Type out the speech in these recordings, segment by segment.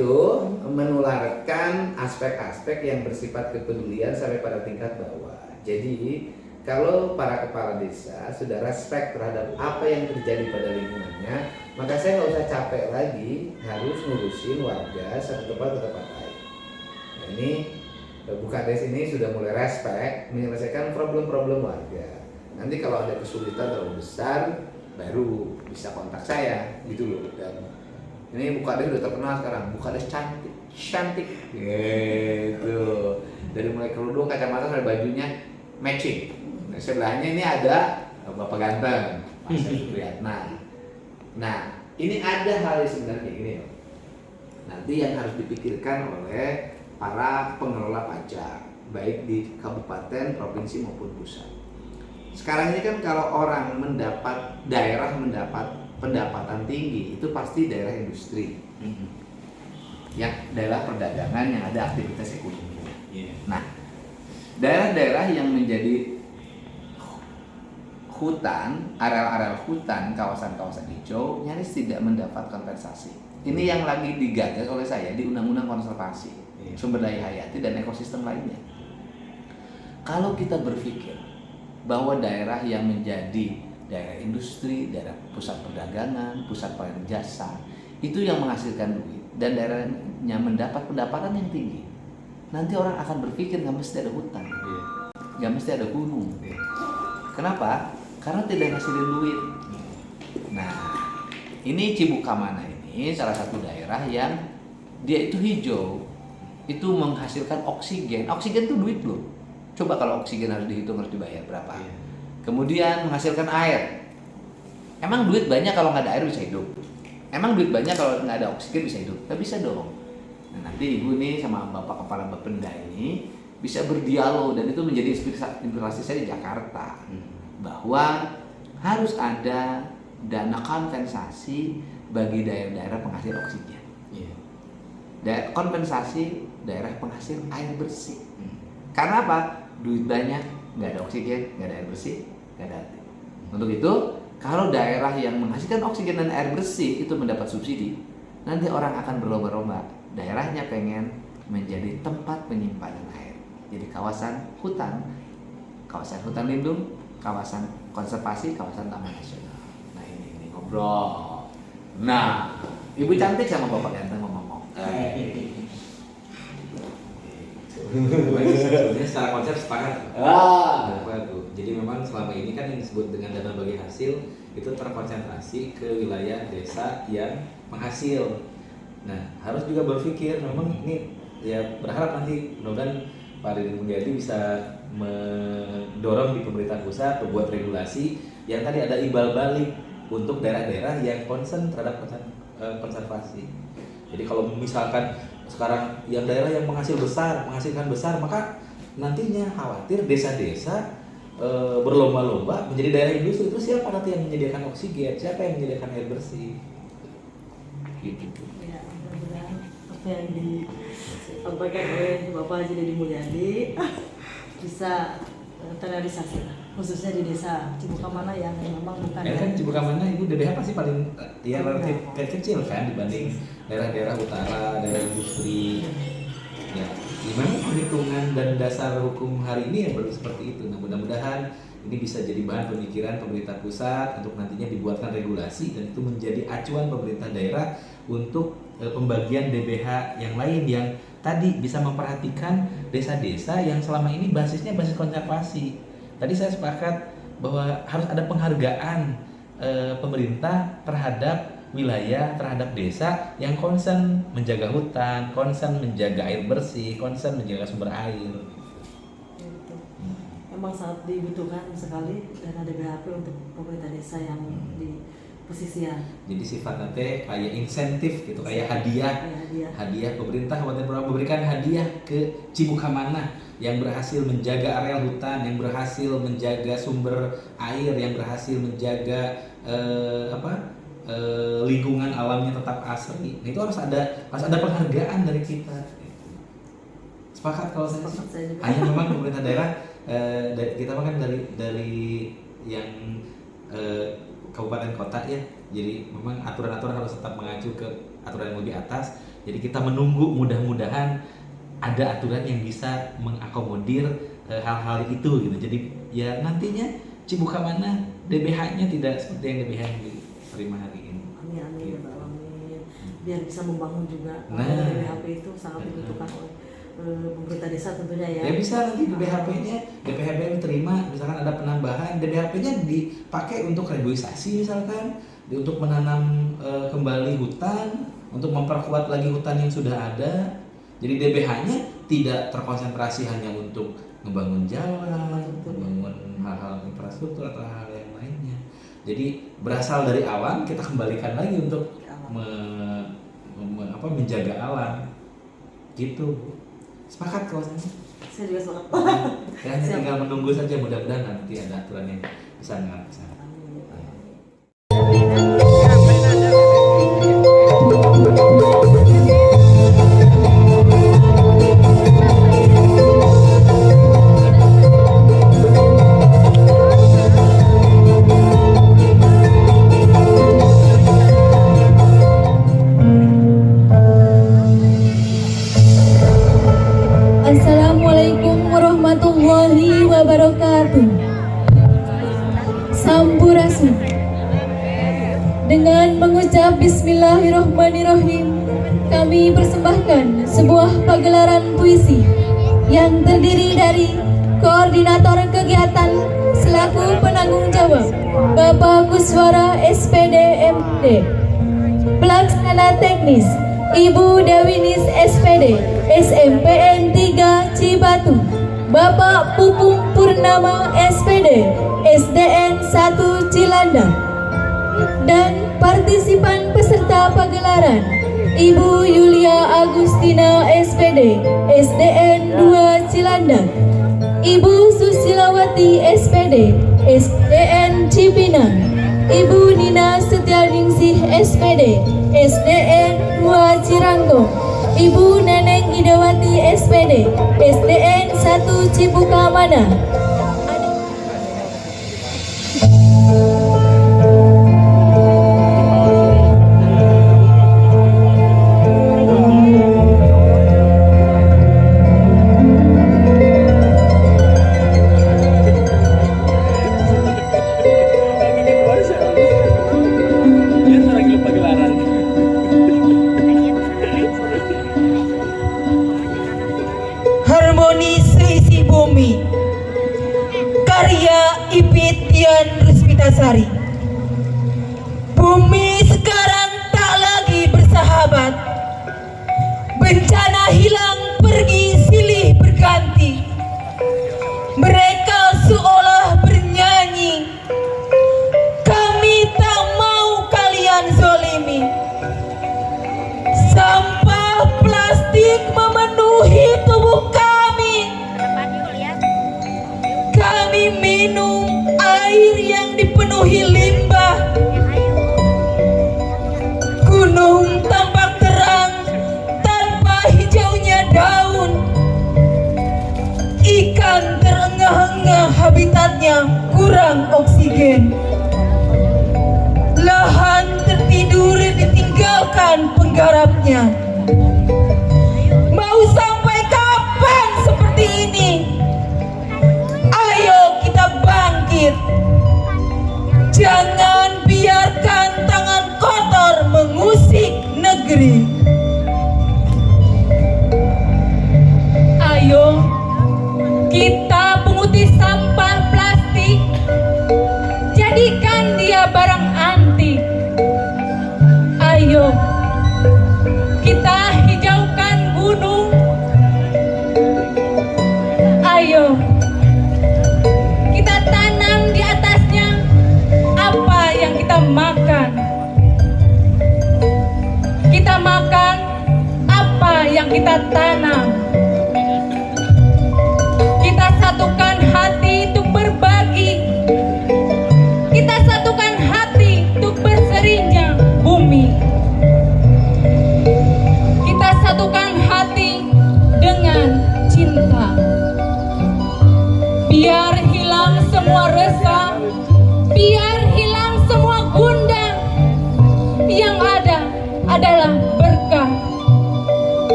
itu menularkan aspek-aspek yang bersifat kepedulian sampai pada tingkat bawah. Jadi kalau para kepala desa sudah respect terhadap apa yang terjadi pada lingkungannya, maka saya nggak usah capek lagi harus ngurusin warga satu tempat ke tempat lain. Nah ini Bukades ini sudah mulai respect menyelesaikan problem-problem warga. Nanti kalau ada kesulitan terlalu besar, baru bisa kontak saya gitu loh. Dan ini Bukades udah terkenal sekarang, Bukades cantik gitu. Dari mulai kerudung, kacamata sampai bajunya matching. Nah, sebelahnya ini ada Bapak Ganteng, Pak Supriyatna. Nah, ini ada hal yang sebenarnya gini loh. Nanti yang harus dipikirkan oleh para pengelola pajak, baik di kabupaten, provinsi maupun pusat. Sekarang ini kan kalau orang daerah mendapat pendapatan tinggi, itu pasti daerah industri, yang daerah perdagangan yang ada aktivitas ekonomi. Nah, daerah-daerah yang menjadi hutan, areal-areal hutan, kawasan-kawasan hijau nyaris tidak mendapat kompensasi. Ini yang lagi digagas oleh saya di Undang-Undang Konservasi Sumber Daya Hayati dan Ekosistem lainnya. Kalau kita berpikir bahwa daerah yang menjadi daerah industri, daerah pusat perdagangan, pusat pelayanan jasa, itu yang menghasilkan duit dan daerahnya mendapat pendapatan yang tinggi, nanti orang akan berpikir nggak mesti ada hutan, nggak mesti ada gunung. Kenapa? Karena tidak ngasilin duit. Nah, ini Cibukamana ini salah satu daerah yang dia itu hijau, itu menghasilkan oksigen. Oksigen itu duit loh. Coba kalau oksigen harus dihitung, harus dibayar berapa. Kemudian menghasilkan air. Emang duit banyak kalau nggak ada air bisa hidup? Emang duit banyak kalau nggak ada oksigen bisa hidup? Nggak bisa dong. Nah, nanti ibu nih sama bapak kepala Bapenda ini bisa berdialog, dan itu menjadi inspirasi saya di Jakarta, bahwa harus ada dana kompensasi bagi daerah-daerah penghasil oksigen, kompensasi daerah penghasil air bersih. Karena apa? Duit banyak, nggak ada oksigen, nggak ada air bersih, nggak ada. Untuk itu, kalau daerah yang menghasilkan oksigen dan air bersih itu mendapat subsidi, nanti orang akan berlomba-lomba. Daerahnya pengen menjadi tempat penyimpanan air. Jadi kawasan hutan lindung, kawasan konservasi, kawasan taman nasional. Nah ini ngobrol. Nah, Ibu cantik sama Bapak ganteng ngomong. Sebenarnya secara konsep sepakat. Jadi memang selama ini kan yang disebut dengan dana bagi hasil itu terkonsentrasi ke wilayah desa yang penghasil. Nah, harus juga berpikir memang ini ya, berharap nanti mudah-mudahan Pak Didi Mulyadi bisa mendorong di pemerintah pusat membuat regulasi yang tadi ada imbal balik untuk daerah-daerah yang concern terhadap konservasi. Jadi kalau misalkan sekarang yang daerah yang menghasilkan besar, maka nantinya khawatir desa-desa berlomba-lomba menjadi daerah industri. Terus siapa nanti yang menyediakan oksigen? Siapa yang menyediakan air bersih? Gitu. Ya, mudah-mudahan apa yang disampaikan oleh Bapak Haji Deddy Mulyadi bisa terrealisasi, khususnya di desa Cibukamana yang memang bukan. Kan Cibukamana Ibu DBH pasti paling relatif kecil kan dibanding daerah-daerah utara, daerah industri. Ya, gimana perhitungan dan dasar hukum hari ini yang baru seperti itu. Nah, mudah-mudahan ini bisa jadi bahan pemikiran pemerintah pusat untuk nantinya dibuatkan regulasi dan itu menjadi acuan pemerintah daerah untuk pembagian DBH yang lain yang tadi bisa memperhatikan desa-desa yang selama ini basisnya basis konservasi. Tadi saya sepakat bahwa harus ada penghargaan pemerintah terhadap wilayah, terhadap desa yang concern menjaga hutan, concern menjaga air bersih, concern menjaga sumber air. Itu. Memang sangat dibutuhkan sekali dana DBHP untuk pemerintah desa yang di pesisian. Jadi sifatnya kayak insentif gitu, kayak hadiah pemerintah Kabupaten Purwakarta memberikan hadiah ke Cibukamana yang berhasil menjaga areal hutan, yang berhasil menjaga sumber air, yang berhasil menjaga lingkungan alamnya tetap asri. Nah, itu harus ada penghargaan dari kita. Sepakat kalau saya sih. Hanya memang pemerintah daerah kita kan dari yang kabupaten kota ya. Jadi memang aturan-aturan harus tetap mengacu ke aturan yang lebih atas. Jadi kita menunggu, mudah-mudahan ada aturan yang bisa mengakomodir hal-hal itu gitu. Jadi ya nantinya Cibukamana DBH-nya tidak seperti yang DBH yang diterima hari ini. Amin amin ya Pak, amin. Biar bisa membangun juga. Nah. DBHP itu sangat dibutuhkan oleh pemerintah desa tentunya ya. Ya bisa nanti di BHP-nya, DPHP yang diterima, misalkan ada penambahan, DPHP-nya dipakai untuk reboisasi misalkan, untuk menanam kembali hutan, untuk memperkuat lagi hutan yang sudah ada. Jadi DBH-nya tidak terkonsentrasi hanya untuk ngebangun jalan, membangun hal-hal infrastruktur atau hal yang lainnya. Jadi berasal dari alam, kita kembalikan lagi untuk menjaga alam. Gitu. Sepakat kalau Saya juga sepakat. Ya, hanya tinggal menunggu saja, mudah-mudahan nanti ada aturan yang bisa mengarah ke sana. Assalamualaikum warahmatullahi wabarakatuh. Sampurasun. Dengan mengucap Bismillahirrahmanirrahim, kami persembahkan sebuah pagelaran puisi yang terdiri dari koordinator kegiatan selaku penanggung jawab Bapak Kuswara SPD MD, pelaksana teknis Ibu Dewinis SPD SMPN 3 Cibatu, Bapak Pupung Purnama SPD SDN 1 Cilandak, dan partisipan peserta pagelaran Ibu Yulia Agustina SPD SDN 2 Cilandak, Ibu Susilawati SPD SDN Cipinang, Ibu Nina Setianingsih SPD SDN 2 Ciranggong, Ibu Neneng Idawati SPD SDN 1 Cibukamana. Harmoni Seisi Bumi, karya Ipit Dian Rusmitasari. Bumi sekarang tak lagi bersahabat, bencana hilang pergi silih berganti. Mereka seolah bernyanyi, kami tak mau kalian zolimi. Sampah plastik memenuhi tubuh kami. Kami minum air yang dipenuhi limbah. Gunung tampak terang tanpa hijaunya daun. Ikan terengah-engah habitatnya, kurang oksigen. Lahan tertidur ditinggalkan penggarapnya. Mau sampai kapan seperti ini? Ayo kita bangkit. Jangan biarkan tangan kotor mengusik negeri. Ayo kita punguti sampah plastik, jadikan dia barang antik. Ayo kita hijaukan gunung. Ayo kita tanam di atasnya apa yang kita makan. Kita makan apa yang kita tanam. Kita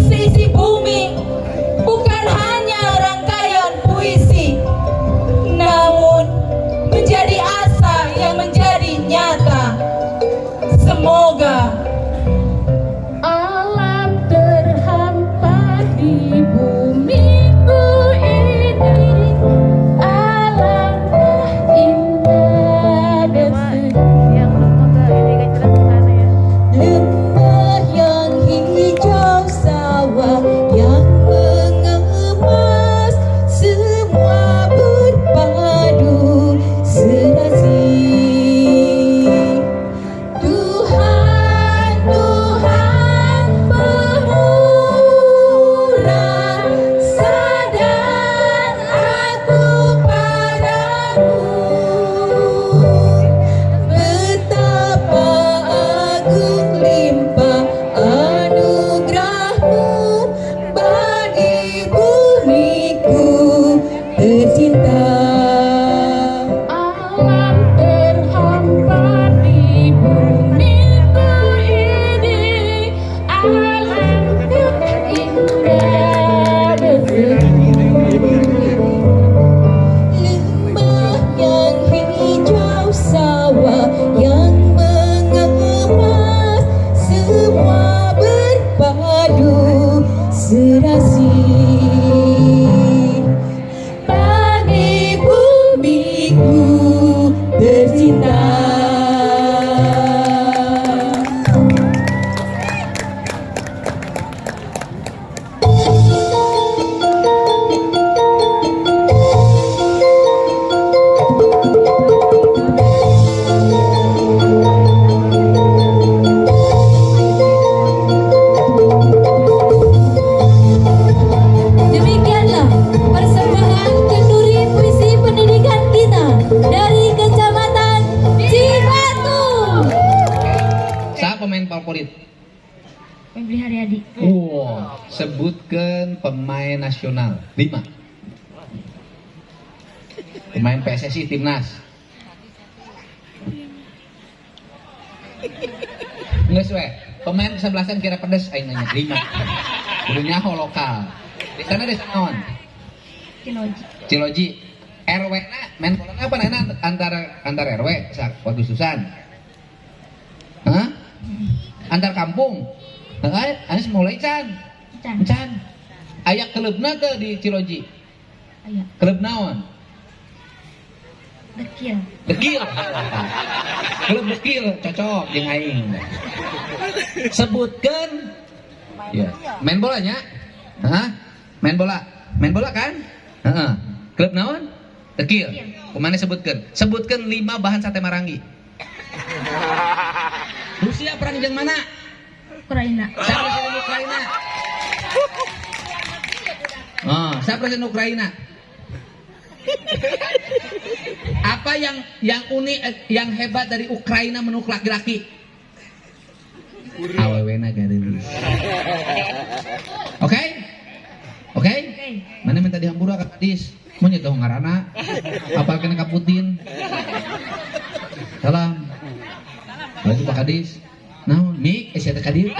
seisi bumi bukan hanya rangkaian puisi, namun menjadi asa yang menjadi nyata. Semoga alam terhampar di bumiku ini, alangkah indah dan Lembah yang hijau, sawah yang mengemas, semua berpadu serasi. Tuhan, Tuhan bermurah, sadar aku padamu. Betapa agung limpah anugerahmu bagi bumiku tercinta. alam terhampar di bumiku ini, alangkah indah Lembah yang hijau, sawah yang mengemas, semua berpadu serasi. Bagi bumiku tercinta. Demikianlah persembahan kenduri puisi pendidikan kita dari Kecamatan Cibatu. Siapa pemain favorit? Febri Haryadi. Wow, sebutkan pemain nasional 5. Pemain PSSI timnas. Nggak sesuai. Pemain kesebelasan kira pedes aing nanya 5. Kudunya ho lokal. Di sana desa naon? Ciloji. RW na main bola apa nana antar RW sak Wadususan. Hah? Antar kampung. Heeh, anu mulai can. Can. Aya klubna teh di Ciloji. Aya. Klub naon? Dekil. Dekil. Klub dekil cocok jeung aing. Sebutkeun ya, main bolanya? Hah? Main bola. Main bola kan? Heeh. Klub naon? Dekil. Kumana sebutkeun? Sebutkeun 5 bahan sate marangi. Rusia perang jeung mana? Ukraina. Siapa presiden Ukraina? Oh, siapa presiden Ukraina? Apa yang unik, yang hebat dari Ukraina menurut laki-laki? Awewena garis. Oke? Oke? Mana minta dihampura ke hadis? Mau nyedoh ngarana? Apa kena kaputin? Salam. Lagi Pak Hadis. Nah, mik, siapa kadir?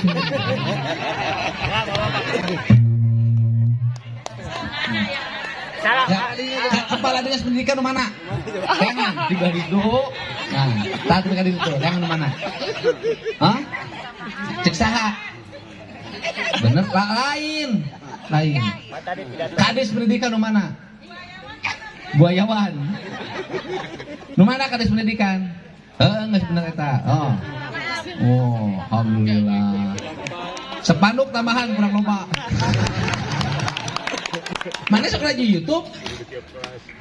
Kepala dinas pendidikan mana? Jangan dibagi dulu. Nah, tak dibagi itu. Jangan mana? Hah? Cek saha? Bener lain. Kadis pendidikan mana? Buayawan. Mana kadis pendidikan? Nggak sebenarnya eta. Oh, alhamdulillah. Sepanduk tambahan kurang lupa. Mana sekolah di YouTube?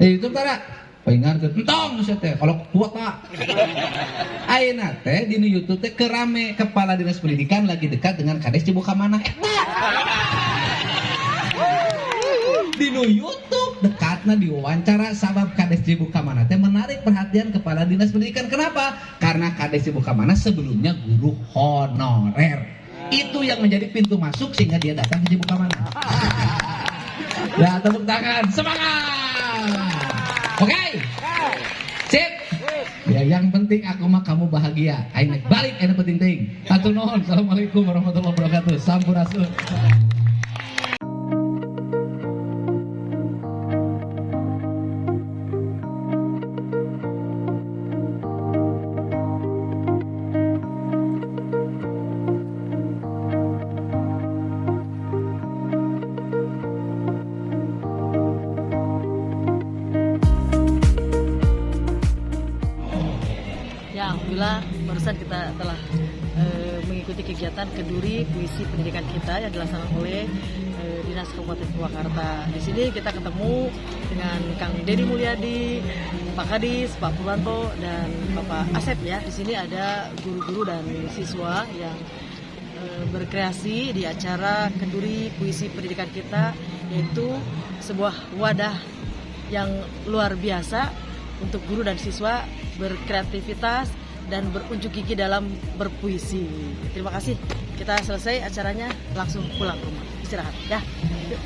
Di YouTube tara. Pengen entong saya teh kalau kuat Pak. Ayeuna teh di YouTube teh kerame kepala dinas pendidikan lagi dekat dengan Kades Cibukamana. Di YouTube dekatna diwawancara sabab Kades Cibukamana teh menarik perhatian kepala dinas pendidikan. Kenapa? Karena Kades Cibukamana sebelumnya guru honorer. Itu yang menjadi pintu masuk sehingga dia datang ke Cibukamana. Ya, tepuk tangan, semangat. Oke. Sip. Ya, yang penting aku mah kamu bahagia. Aing balik anu penting-penting. Hatur nuhun. Assalamualaikum warahmatullahi wabarakatuh. Sampurasun. barusan kita telah mengikuti kegiatan Kenduri Puisi Pendidikan kita yang dilaksanakan oleh Dinas Kabupaten Purwakarta. Di sini kita ketemu dengan Kang Dedi Mulyadi, Pak Kadis, Pak Purwanto, dan Bapak Asep ya. Di sini ada guru-guru dan siswa yang berkreasi di acara Kenduri Puisi Pendidikan kita, yaitu sebuah wadah yang luar biasa untuk guru dan siswa berkreativitas dan berunjuk gigi dalam berpuisi. Terima kasih. Kita selesai acaranya langsung pulang ke rumah istirahat ya. Yuk.